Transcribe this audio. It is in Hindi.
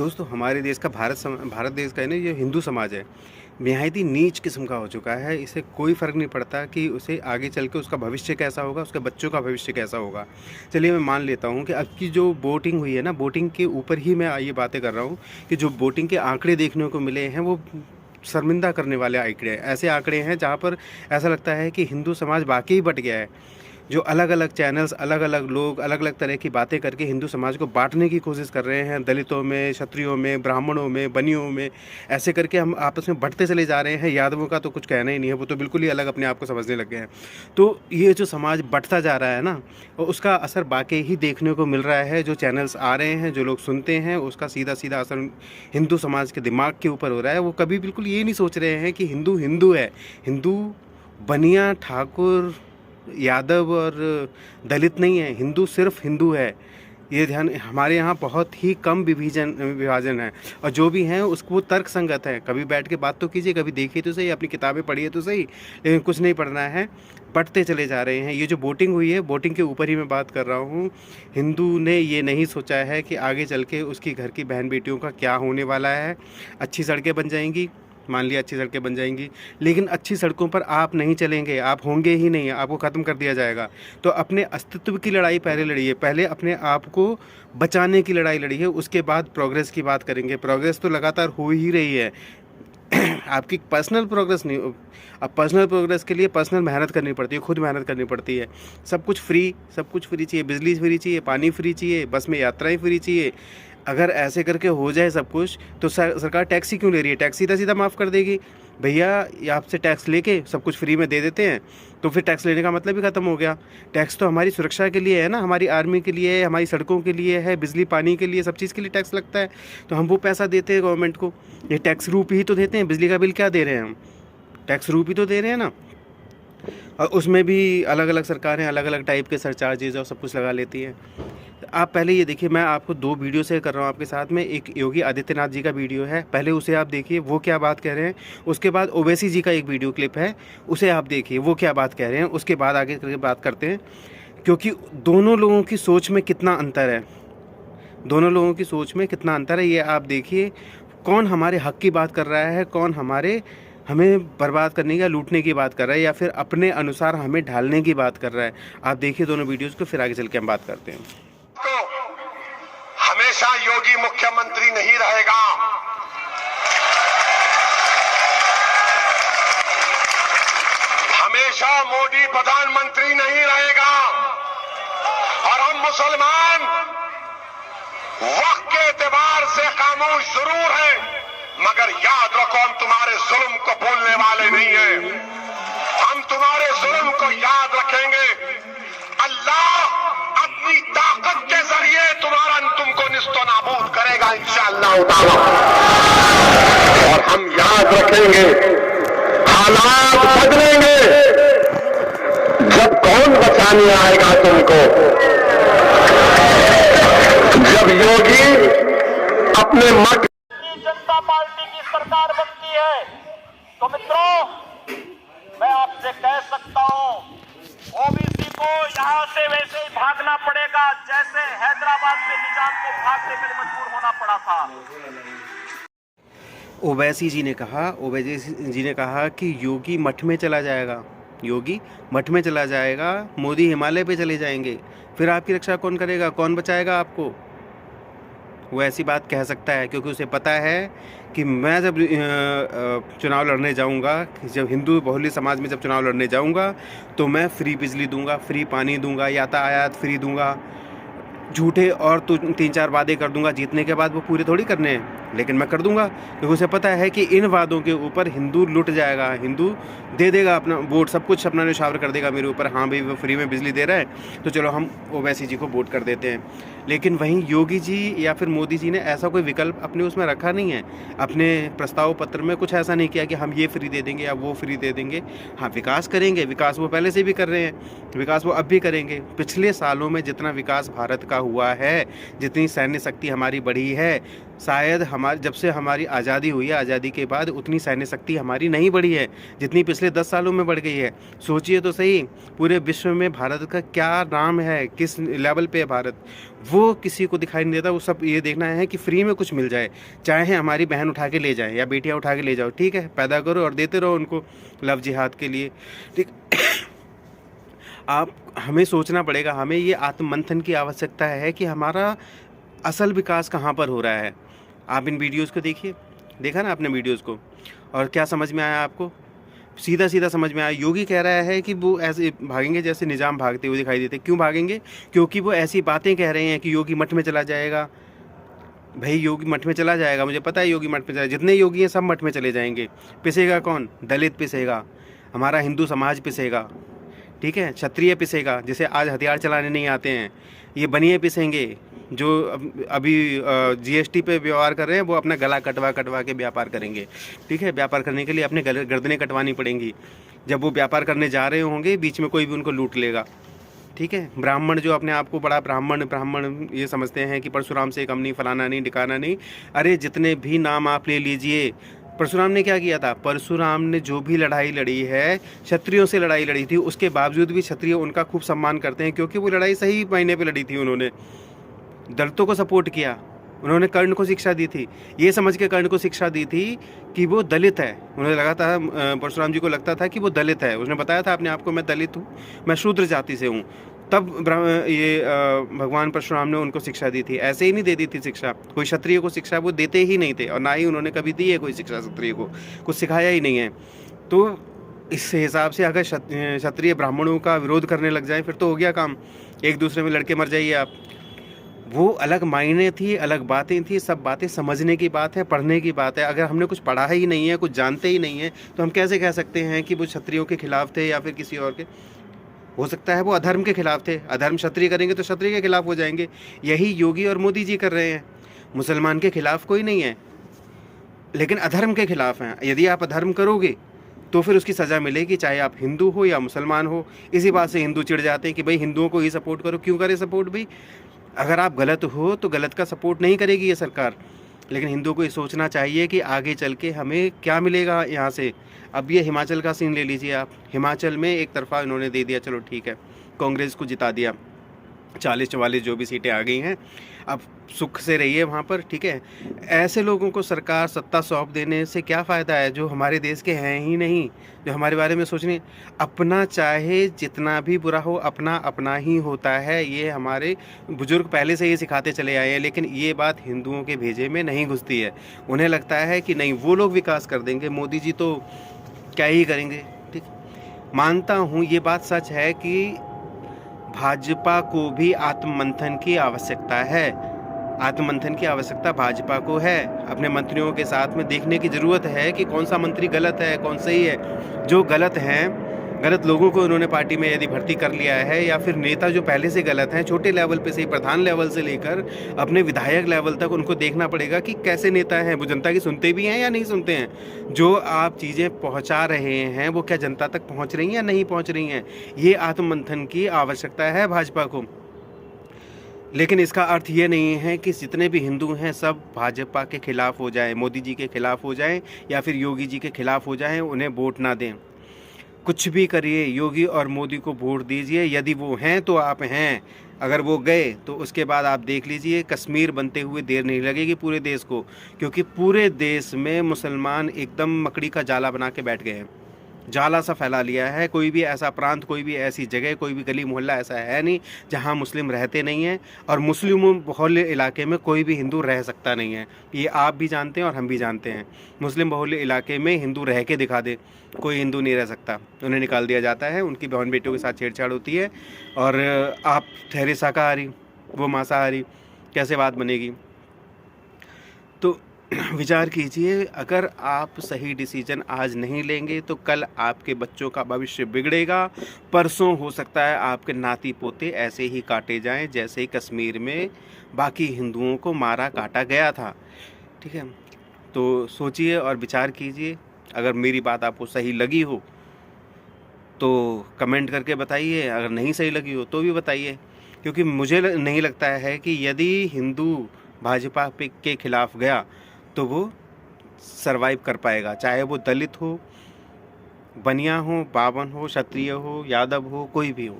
दोस्तों हमारे देश का भारत देश का है ना, ये हिंदू समाज है, बेहद ही नीच किस्म का हो चुका है। इसे कोई फ़र्क नहीं पड़ता कि उसे आगे चल के उसका भविष्य कैसा होगा, उसके बच्चों का भविष्य कैसा होगा। चलिए मैं मान लेता हूँ कि अब की जो वोटिंग हुई है ना, वोटिंग के ऊपर ही मैं ये बातें कर रहा हूँ कि जो वोटिंग के आंकड़े देखने को मिले हैं वो शर्मिंदा करने वाले आंकड़े हैं। ऐसे आंकड़े हैं जहाँ पर ऐसा लगता है कि हिंदू समाज वाक़ई बँट गया है। जो अलग-अलग चैनल्स, अलग-अलग लोग, अलग-अलग तरह की बातें करके हिंदू समाज को बाँटने की कोशिश कर रहे हैं। दलितों में, क्षत्रियों में, ब्राह्मणों में, बनियों में, ऐसे करके हम आपस में बँटते चले जा रहे हैं। यादवों का तो कुछ कहना ही नहीं है, वो तो बिल्कुल ही अलग अपने आप को समझने लग गए हैं। तो ये जो समाज बँटता जा रहा है ना, उसका असर वाक़ई ही देखने को मिल रहा है। जो चैनल्स आ रहे हैं, जो लोग सुनते हैं, उसका सीधा-सीधा असर हिंदू समाज के दिमाग के ऊपर हो रहा है। वो कभी बिल्कुल ये नहीं सोच रहे हैं कि हिंदू हिंदू है। हिंदू बनिया, ठाकुर, यादव और दलित नहीं है। हिंदू सिर्फ हिंदू है। ये ध्यान, हमारे यहाँ बहुत ही कम विभाजन है, और जो भी हैं उसको वो तर्क संगत है। कभी बैठ के बात तो कीजिए, कभी देखिए तो सही, अपनी किताबें पढ़िए तो सही, लेकिन कुछ नहीं पढ़ना है, पढ़ते चले जा रहे हैं। ये जो वोटिंग हुई है, वोटिंग के ऊपर ही मैं बात कर रहा हूँ। हिंदू ने ये नहीं सोचा है कि आगे चल के उसकी घर की बहन बेटियों का क्या होने वाला है। अच्छी सड़कें बन जाएंगी, मान लिया अच्छी सड़कें बन जाएंगी, लेकिन अच्छी सड़कों पर आप नहीं चलेंगे, आप होंगे ही नहीं, आपको ख़त्म कर दिया जाएगा। तो अपने अस्तित्व की लड़ाई पहले लड़िए, पहले अपने आप को बचाने की लड़ाई लड़िए, उसके बाद प्रोग्रेस की बात करेंगे। प्रोग्रेस तो लगातार हो ही रही है। आपकी पर्सनल प्रोग्रेस नहीं। अब पर्सनल प्रोग्रेस के लिए पर्सनल मेहनत करनी पड़ती है, खुद मेहनत करनी पड़ती है। सब कुछ फ्री चाहिए, बिजली फ्री चाहिए, पानी फ्री चाहिए, बस में यात्राएं फ्री चाहिए। अगर ऐसे करके हो जाए सब कुछ, तो सरकार टैक्स ही क्यों ले रही है? टैक्स सीधा सीधा माफ़ कर देगी। भैया ये आपसे टैक्स लेके सब कुछ फ्री में दे देते हैं, तो फिर टैक्स लेने का मतलब ही ख़त्म हो गया। टैक्स तो हमारी सुरक्षा के लिए है ना, हमारी आर्मी के लिए है, हमारी सड़कों के लिए है, बिजली पानी के लिए, सब चीज़ के लिए टैक्स लगता है। तो हम वो पैसा देते हैं गवर्नमेंट को, ये टैक्स रूप ही तो देते हैं। बिजली का बिल क्या दे रहे हैं हम? टैक्स रूप ही तो दे रहे हैं ना। और उसमें भी अलग अलग सरकारें अलग अलग टाइप के सरचार्जेज और सब कुछ लगा लेती हैं। आप पहले ये देखिए, मैं आपको 2 वीडियो शेयर कर रहा हूँ आपके साथ में। एक योगी आदित्यनाथ जी का वीडियो है, पहले उसे आप देखिए, वो क्या बात कह रहे हैं। उसके बाद ओवैसी जी का एक वीडियो क्लिप है, उसे आप देखिए, वो क्या बात कह रहे हैं। उसके बाद आगे करके बात करते हैं, क्योंकि दोनों लोगों की सोच में कितना अंतर है। दोनों लोगों की सोच में कितना अंतर है, ये आप देखिए। कौन हमारे हक की बात कर रहा है, कौन हमें बर्बाद करने या लूटने की बात कर रहा है, या फिर अपने अनुसार हमें ढालने की बात कर रहा है। आप देखिए दोनों वीडियोज़ को, फिर आगे चल के हम बात करते हैं। हमेशा योगी मुख्यमंत्री नहीं रहेगा। हमेशा मोदी प्रधानमंत्री नहीं रहेगा। और हम मुसलमान वक्त के एतबार से खामोश जरूर हैं, मगर याद रखो हम तुम्हारे जुल्म को भूलने वाले नहीं हैं। हम तुम्हारे जुल्म को याद रखेंगे। अल्लाह अपनी ताकत के जरिए तुमको निस्तो नाबूद करेगा इंशाअल्लाह ताला। और हम याद रखेंगे, हालात बदलेंगे जब कौन बचाने आएगा तुमको। जब योगी अपने मत जनता पार्टी की सरकार बनती है, तो मित्रों मैं आपसे कह सकता हूं, ओबीसी को यहां से वैसे ही भागना पड़ेगा जैसे हैदराबाद में निजाम को भागने में मजबूर होना पड़ा था। ओवैसी जी ने कहा कि योगी मठ में चला जाएगा, योगी मठ में चला जाएगा, मोदी हिमालय पे चले जाएंगे, फिर आपकी रक्षा कौन करेगा, कौन बचाएगा आपको? वो ऐसी बात कह सकता है क्योंकि उसे पता है कि मैं जब चुनाव लड़ने जाऊंगा, जब हिंदू बहुल्य समाज में जब चुनाव लड़ने जाऊंगा, तो मैं फ्री बिजली दूंगा, फ्री पानी दूंगा, यातायात फ्री दूंगा, झूठे और तो 3-4 वादे कर दूंगा। जीतने के बाद वो पूरे थोड़ी करने हैं, लेकिन मैं कर दूंगा, क्योंकि उसे पता है कि इन वादों के ऊपर हिंदू लुट जाएगा, हिंदू दे देगा अपना वोट, सब कुछ अपना न्यौछावर कर देगा मेरे ऊपर। हाँ भाई वो फ्री में बिजली दे रहा है, तो चलो हम ओवैसी जी को वोट कर देते हैं। लेकिन वहीं योगी जी या फिर मोदी जी ने ऐसा कोई विकल्प अपने उसमें रखा नहीं है। अपने प्रस्ताव पत्र में कुछ ऐसा नहीं किया कि हम ये फ्री दे देंगे या वो फ्री दे देंगे। हाँ, विकास करेंगे, विकास वो पहले से भी कर रहे हैं, विकास वो अब भी करेंगे। पिछले सालों में जितना विकास भारत का हुआ है, जितनी सैन्य शक्ति हमारी बढ़ी है, शायद जब से हमारी आज़ादी हुई है, आज़ादी के बाद उतनी सैन्य शक्ति हमारी नहीं बढ़ी है जितनी पिछले 10 सालों में बढ़ गई है। सोचिए तो सही, पूरे विश्व में भारत का क्या नाम है, किस लेवल पे है भारत, वो किसी को दिखाई नहीं देता। वो सब ये देखना है कि फ्री में कुछ मिल जाए, चाहे हमारी बहन उठा के ले जाए या बेटियाँ उठा के ले जाओ, ठीक है, पैदा करो और देते रहो उनको लव जिहाद के लिए, ठीक। हमें सोचना पड़ेगा, हमें ये आत्ममंथन की आवश्यकता है कि हमारा असल विकास कहाँ पर हो रहा है। आप इन वीडियोज़ को देखिए, देखा ना आपने वीडियोज़ को, और क्या समझ में आया आपको? सीधा सीधा समझ में आया। योगी कह रहा है कि वो ऐसे भागेंगे जैसे निजाम भागते हुए दिखाई देते। क्यों भागेंगे? क्योंकि वो ऐसी बातें कह रहे हैं कि योगी मठ में चला जाएगा। भाई योगी मठ में चला जाएगा, मुझे पता है योगी मठ में चला, जितने योगी हैं सब मठ में चले जाएंगे। पिसेगा कौन? दलित पिसेगा, हमारा हिंदू समाज पिसेगा, ठीक है, क्षत्रिय पिसेगा, जिसे आज हथियार चलाने नहीं आते हैं, ये बनिए पिसेंगे, जो अभी जीएसटी पे व्यवहार कर रहे हैं वो अपना गला कटवा कटवा के व्यापार करेंगे, ठीक है। व्यापार करने के लिए अपने गर्दनें कटवानी पड़ेंगी। जब वो व्यापार करने जा रहे होंगे, बीच में कोई भी उनको लूट लेगा, ठीक है। ब्राह्मण जो अपने आप को बड़ा ब्राह्मण ये समझते हैं कि परशुराम से कम नहीं, फलाना नहीं, ठिकाना नहीं, अरे जितने भी नाम आप ले लीजिए, परशुराम ने क्या किया था? परशुराम ने जो भी लड़ाई लड़ी है, क्षत्रियों से लड़ाई लड़ी थी, उसके बावजूद भी क्षत्रिय उनका खूब सम्मान करते हैं, क्योंकि वो लड़ाई सही मायने पे लड़ी थी। उन्होंने दलितों को सपोर्ट किया, उन्होंने कर्ण को शिक्षा दी थी, ये समझ के कर्ण को शिक्षा दी थी कि वो दलित है। उन्हें लगा था, परशुराम जी को लगता था कि वो दलित है। उसने बताया था अपने आप को, मैं दलित हूँ, मैं शूद्र जाति से हूँ। तब भगवान परशुराम ने उनको शिक्षा दी थी। ऐसे ही नहीं दे दी थी शिक्षा, कोई क्षत्रिय को शिक्षा वो देते ही नहीं थे, और ना ही उन्होंने कभी दी है कोई शिक्षा क्षत्रिय को, कुछ सिखाया ही नहीं है। तो इस हिसाब से अगर क्षत्रिय ब्राह्मणों का विरोध करने लग जाए फिर तो हो गया काम, एक दूसरे में लड़के मर जाइए आप। वो अलग मायने थी, अलग बातें थी, सब बातें समझने की बात है, पढ़ने की बात है। अगर हमने कुछ पढ़ा ही नहीं है, कुछ जानते ही नहीं है, तो हम कैसे कह सकते हैं कि वो क्षत्रियों के खिलाफ थे या फिर किसी और के? हो सकता है वो अधर्म के खिलाफ थे। अधर्म क्षत्रिय करेंगे तो क्षत्रिय के खिलाफ हो जाएंगे। यही योगी और मोदी जी कर रहे हैं। मुसलमान के खिलाफ कोई नहीं है, लेकिन अधर्म के खिलाफ हैं। यदि आप अधर्म करोगे तो फिर उसकी सज़ा मिलेगी, चाहे आप हिंदू हो या मुसलमान हो। इसी बात से हिंदू चिढ़ जाते हैं कि भाई हिंदुओं को ही सपोर्ट करो। क्यों करे सपोर्ट भाई? अगर आप गलत हो तो गलत का सपोर्ट नहीं करेगी ये सरकार, लेकिन हिंदुओं को ये सोचना चाहिए कि आगे चल के हमें क्या मिलेगा यहाँ से। अब ये हिमाचल का सीन ले लीजिए आप, हिमाचल में एक तरफा इन्होंने दे दिया, चलो ठीक है, कांग्रेस को जिता दिया, 40-44 जो भी सीटें आ गई हैं, अब सुख से रहिए वहाँ पर, ठीक है। ऐसे लोगों को सरकार सत्ता सौंप देने से क्या फ़ायदा है जो हमारे देश के हैं ही नहीं, जो हमारे बारे में सोचने। अपना चाहे जितना भी बुरा हो, अपना अपना ही होता है। ये हमारे बुजुर्ग पहले से ही सिखाते चले आए हैं, लेकिन ये बात हिंदुओं के भेजे में नहीं घुसती है। उन्हें लगता है कि नहीं, वो लोग विकास कर देंगे, मोदी जी तो क्या ही करेंगे, ठीक। मानता हूँ ये बात सच है कि भाजपा को भी आत्ममंथन की आवश्यकता है। आत्ममंथन की आवश्यकता भाजपा को है। अपने मंत्रियों के साथ में देखने की ज़रूरत है कि कौन सा मंत्री गलत है, कौन सही है। जो गलत हैं, गलत लोगों को उन्होंने पार्टी में यदि भर्ती कर लिया है, या फिर नेता जो पहले से गलत हैं, छोटे लेवल पे से, प्रधान लेवल से लेकर अपने विधायक लेवल तक, उनको देखना पड़ेगा कि कैसे नेता हैं, वो जनता की सुनते भी हैं या नहीं सुनते हैं। जो आप चीज़ें पहुंचा रहे हैं वो क्या जनता तक पहुंच रही हैं या नहीं पहुंच रही हैं। ये आत्ममंथन की आवश्यकता है भाजपा को। लेकिन इसका अर्थ ये नहीं है कि जितने भी हिंदू हैं सब भाजपा के खिलाफ हो जाएं, मोदी जी के खिलाफ हो जाएं या फिर योगी जी के खिलाफ हो जाएं, उन्हें वोट ना दें। कुछ भी करिए, योगी और मोदी को वोट दीजिए। यदि वो हैं तो आप हैं, अगर वो गए तो उसके बाद आप देख लीजिए, कश्मीर बनते हुए देर नहीं लगेगी पूरे देश को, क्योंकि पूरे देश में मुसलमान एकदम मकड़ी का जाला बना के बैठ गए हैं, जाला सा फैला लिया है। कोई भी ऐसा प्रांत, कोई भी ऐसी जगह, कोई भी गली मोहल्ला ऐसा है नहीं जहां मुस्लिम रहते नहीं हैं, और मुस्लिम बहुल इलाके में कोई भी हिंदू रह सकता नहीं है। ये आप भी जानते हैं और हम भी जानते हैं। मुस्लिम बहुल इलाके में हिंदू रह के दिखा दे, कोई हिंदू नहीं रह सकता, उन्हें निकाल दिया जाता है, उनकी बहन बेटियों के साथ छेड़छाड़ होती है। और आप ठहरे शाकाहारी, वो मांसाहारी, कैसे बात बनेगी? तो विचार कीजिए, अगर आप सही डिसीजन आज नहीं लेंगे तो कल आपके बच्चों का भविष्य बिगड़ेगा। परसों हो सकता है आपके नाती पोते ऐसे ही काटे जाएं जैसे कश्मीर में बाकी हिंदुओं को मारा काटा गया था, ठीक है। तो सोचिए और विचार कीजिए। अगर मेरी बात आपको सही लगी हो तो कमेंट करके बताइए, अगर नहीं सही लगी हो तो भी बताइए, क्योंकि मुझे नहीं लगता है कि यदि हिंदू भाजपा के खिलाफ गया तो वो सरवाइव कर पाएगा, चाहे वो दलित हो, बनिया हो, बावन हो, क्षत्रिय हो, यादव हो, कोई भी हो।